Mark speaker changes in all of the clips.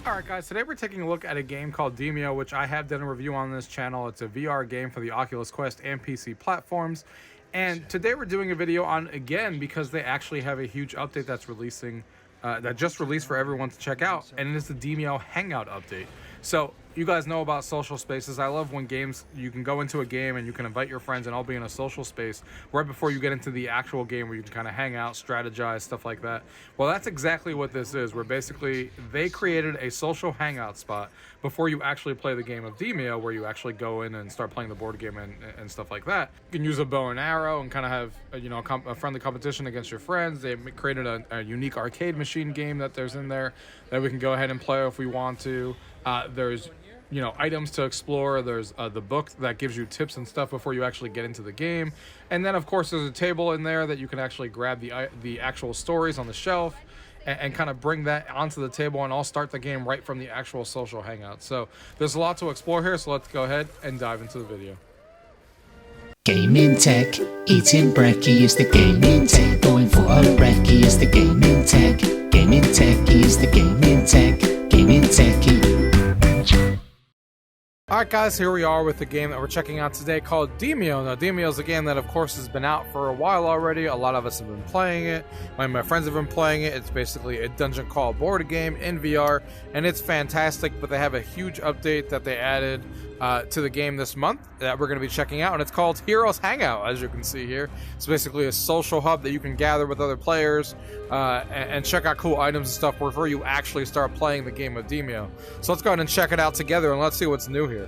Speaker 1: Alright guys, today we're taking a look at a game called Demeo, which I have done a review on this channel. It's a VR game for the Oculus Quest and PC platforms. And today we're doing a video on, again, because they actually have a huge update that's releasing, that just released for everyone to check out, and it is the Demeo Hangout update. So, you guys know about social spaces. I love when games, you can go into a game and you can invite your friends and all be in a social space right before you get into the actual game where you can kind of hang out, strategize, stuff like that. Well, that's exactly what this is, where basically they created a social hangout spot before you actually play the game of Demeo, where you actually go in and start playing the board game and stuff like that. You can use a bow and arrow and kind of have a friendly competition against your friends. They created a unique arcade machine game that there's in there that we can go ahead and play if we want to. There's items to explore. There's the book that gives you tips and stuff before you actually get into the game, and then of course there's a table in there that you can actually grab the actual stories on the shelf and kind of bring that onto the table, and I'll start the game right from the actual social hangout. So there's a lot to explore here, so let's go ahead and dive into the video.
Speaker 2: Gaming tech, eating brekkie is the gaming tech. Going for a brekkie is the gaming tech. Gaming tech is the gaming tech. Gaming techie.
Speaker 1: Alright guys, here we are with the game that we're checking out today called Demeo. Now Demeo is a game that of course has been out for a while already. A lot of us have been playing it. My friends have been playing it. It's basically a dungeon crawl board game in VR, and it's fantastic, but they have a huge update that they added to the game this month that we're going to be checking out, and it's called Heroes Hangout, as you can see here. It's basically a social hub that you can gather with other players and check out cool items and stuff before you actually start playing the game of Demeo. So let's go ahead and check it out together, and let's see what's new here.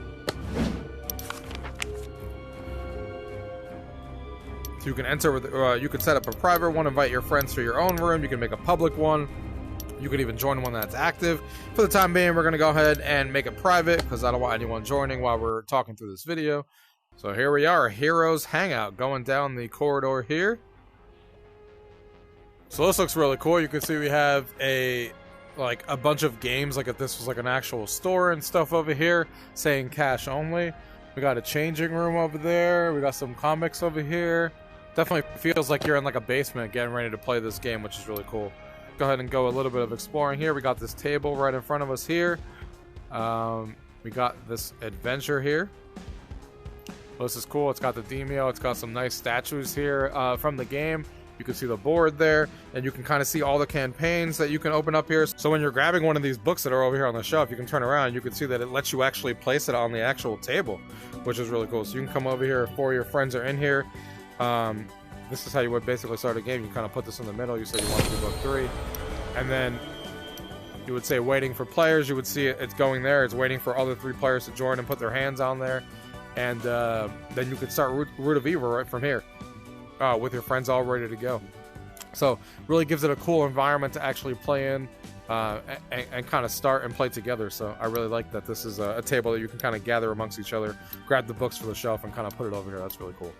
Speaker 1: So you can enter with, you can set up a private one, invite your friends to your own room. You can make a public one. You could even join one that's active. For the time being, we're going to go ahead and make it private because I don't want anyone joining while we're talking through this video. So here we are, Heroes Hangout, going down the corridor here. So this looks really cool. You can see we have a bunch of games, like if this was like an actual store and stuff over here, saying cash only. We got a changing room over there. We got some comics over here. Definitely feels like you're in like a basement getting ready to play this game, which is really cool. Go ahead and go a little bit of exploring here. We got this table right in front of us here. We got this adventure here. Well, this is cool. It's got the Demeo. It's got some nice statues here from the game. You can see the board there, and you can kind of see all the campaigns that you can open up here. So when you're grabbing one of these books that are over here on the shelf, you can turn around. You can see that it lets you actually place it on the actual table, which is really cool. So you can come over here if 4 of your friends are in here. This is how you would basically start a game. You kind of put this in the middle. You say you want to do book 3, and then you would say waiting for players. You would see it's going there. It's waiting for other 3 players to join and put their hands on there, and then you could start Root of Evil right from here with your friends all ready to go. So really gives it a cool environment to actually play in and kind of start and play together. So I really like that this is a table that you can kind of gather amongst each other, grab the books from the shelf, and kind of put it over here. That's really cool.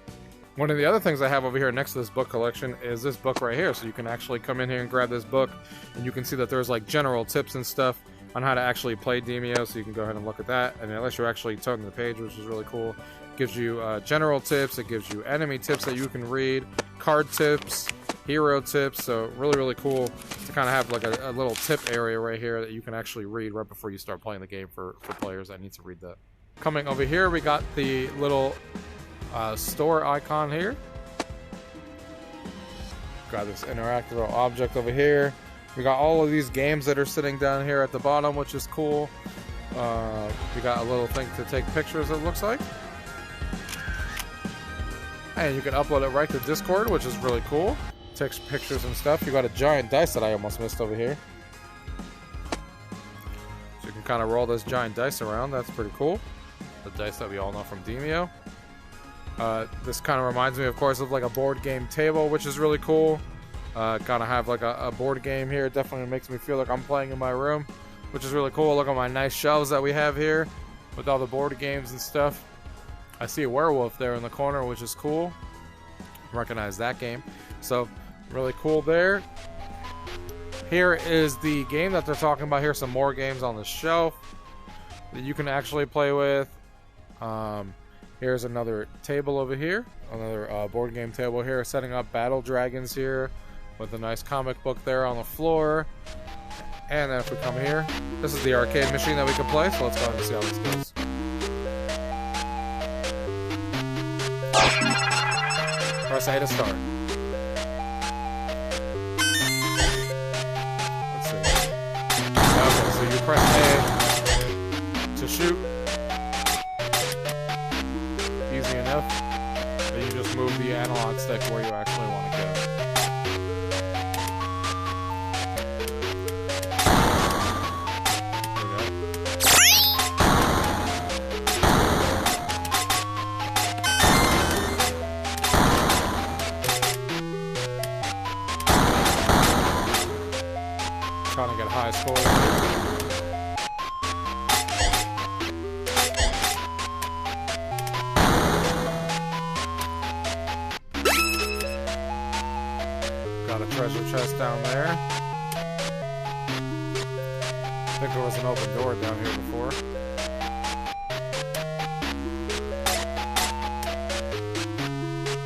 Speaker 1: One of the other things I have over here next to this book collection is this book right here. So you can actually come in here and grab this book, and you can see that there's like general tips and stuff on how to actually play Demeo. So you can go ahead and look at that, and unless you're actually turning the page, which is really cool, it gives you general tips. It gives you enemy tips that you can read, card tips, hero tips. So really cool to kind of have like a little tip area right here that you can actually read right before you start playing the game for players that need to read that. Coming over here, we got the little store icon here. Got this interactive object over here. We got all of these games that are sitting down here at the bottom, which is cool. We got a little thing to take pictures, it looks like. And you can upload it right to Discord, which is really cool. Takes pictures and stuff. You got a giant dice that I almost missed over here. So you can kind of roll this giant dice around. That's pretty cool. The dice that we all know from Demeo. This kind of reminds me, of course, of like a board game table, which is really cool. Kind of have like a board game here. It definitely makes me feel like I'm playing in my room, which is really cool. Look at my nice shelves that we have here with all the board games and stuff. I see a werewolf there in the corner, which is cool. Recognize that game. So really cool there. Here is the game that they're talking about here. Some more games on the shelf that you can actually play with. Here's another table over here, another board game table here, setting up Battle Dragons here with a nice comic book there on the floor. And then if we come here, this is the arcade machine that we can play, so let's go ahead and see how this goes. Press A to start. Let's see. Okay, so you press A to shoot. Easy enough. Then you just move the analog stick where you actually want to go. Trying to get a high score. Got a treasure chest down there. I think there was an open door down here before.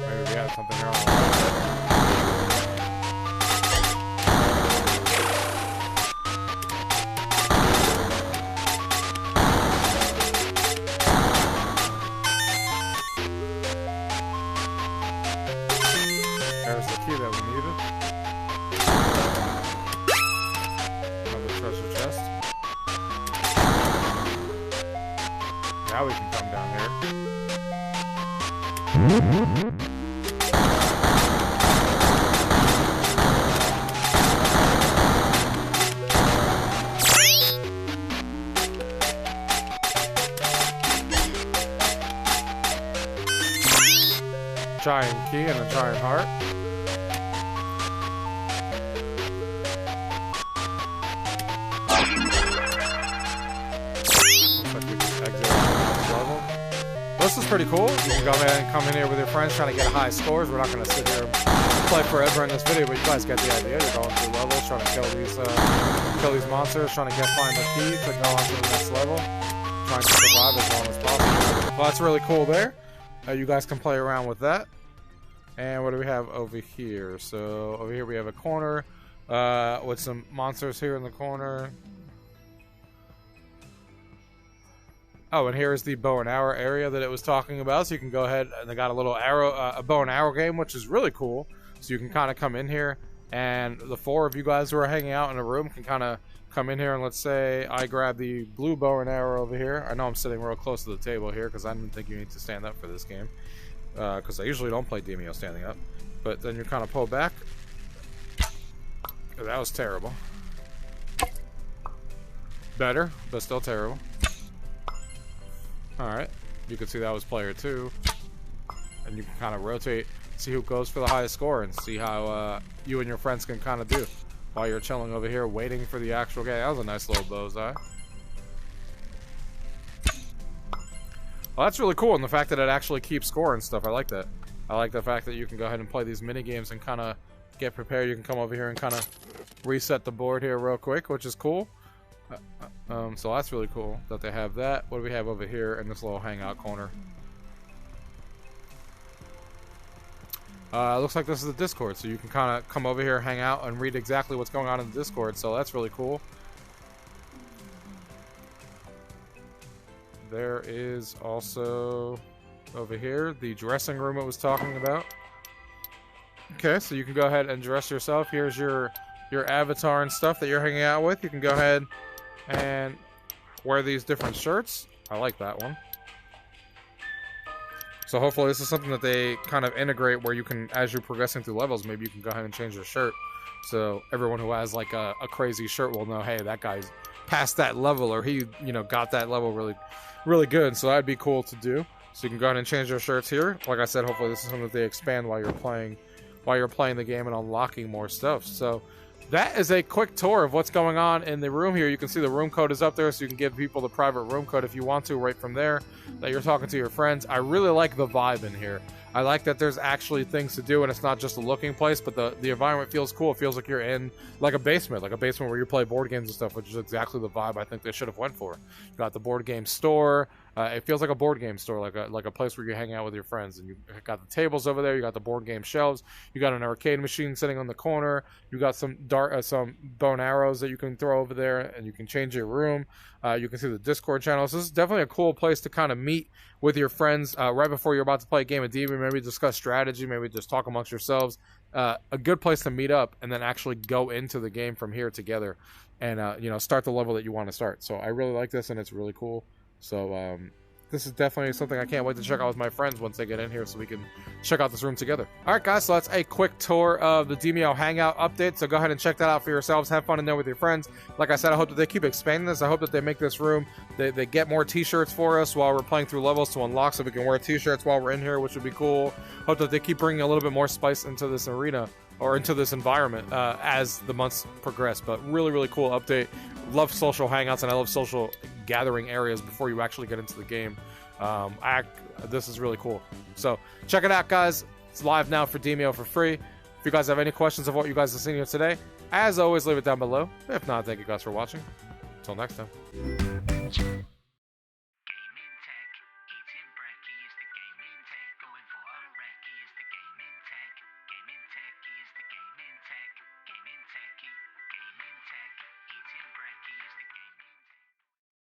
Speaker 1: Maybe we had something here on the left. There's the key that we needed. Another treasure chest. Now we can come down here. Giant key and a giant heart. This is pretty cool. You can go ahead and come in here with your friends trying to get high scores. We're not going to sit here and play forever in this video, but you guys get the idea. You're going through levels, trying to kill these monsters, trying to find the key to go on to the next level, trying to survive as long as possible. Well, that's really cool there. You guys can play around with that. And what do we have over here? So over here we have a corner with some monsters here in the corner. Oh, and here's the bow and arrow area that it was talking about. So you can go ahead, and they got a little arrow, a bow and arrow game, which is really cool. So you can kind of come in here, and the four of you guys who are hanging out in a room can kind of come in here, and let's say I grab the blue bow and arrow over here. I know I'm sitting real close to the table here because I didn't think you need to stand up for this game. Because I usually don't play Demeo standing up. But then you kind of pull back. That was terrible. Better, but still terrible. Alright, you can see that was player 2. And you can kind of rotate, see who goes for the highest score, and see how you and your friends can kind of do while you're chilling over here waiting for the actual game. That was a nice little bullseye. Well, that's really cool, and the fact that it actually keeps score and stuff, I like that. I like the fact that you can go ahead and play these mini games and kind of get prepared. You can come over here and kind of reset the board here real quick, which is cool. So that's really cool that they have that. What do we have over here in this little hangout corner? Looks like this is the Discord, so you can kind of come over here, hang out, and read exactly what's going on in the Discord. So that's really cool. There is also over here the dressing room it was talking about. Okay, so you can go ahead and dress yourself. Here's your avatar and stuff that you're hanging out with. You can go ahead and wear these different shirts. I like that one. So hopefully this is something that they kind of integrate where you can, as you're progressing through levels, maybe you can go ahead and change your shirt. So everyone who has like a crazy shirt will know, hey, that guy's past that level, or he, got that level really good. So that'd be cool to do. So you can go ahead and change your shirts here. Like I said, hopefully this is something that they expand while you're playing the game and unlocking more stuff. So that is a quick tour of what's going on in the room here. You can see the room code is up there, so you can give people the private room code if you want to right from there, that you're talking to your friends. I really like the vibe in here. I like that there's actually things to do, and it's not just a looking place, but the environment feels cool. It feels like you're in like a basement where you play board games and stuff, which is exactly the vibe I think they should have went for. You got the board game store. It feels like a board game store, like a place where you hang out with your friends, and you got the tables over there. You got the board game shelves. You got an arcade machine sitting on the corner. You got some some bow and arrows that you can throw over there, and you can change your room. You can see the Discord channel. So this is definitely a cool place to kind of meet with your friends right before you're about to play a game of D. Maybe discuss strategy. Maybe just talk amongst yourselves. A good place to meet up and then actually go into the game from here together, and start the level that you want to start. So I really like this, and it's really cool. So this is definitely something I can't wait to check out with my friends once they get in here so we can check out this room together. Alright guys, so that's a quick tour of the Demeo Hangout update, so go ahead and check that out for yourselves. Have fun in there with your friends. Like I said, I hope that they keep expanding this. I hope that they make this room, they get more t-shirts for us while we're playing through levels to unlock, so we can wear t-shirts while we're in here, which would be cool. Hope that they keep bringing a little bit more spice into this arena, or into this environment as the months progress. But really, really cool update. Love social hangouts, and I love social gathering areas before you actually get into the game. This is really cool. So check it out, guys. It's live now for Demeo for free. If you guys have any questions of what you guys have seen here today, as always, leave it down below. If not, thank you guys for watching. Until next time.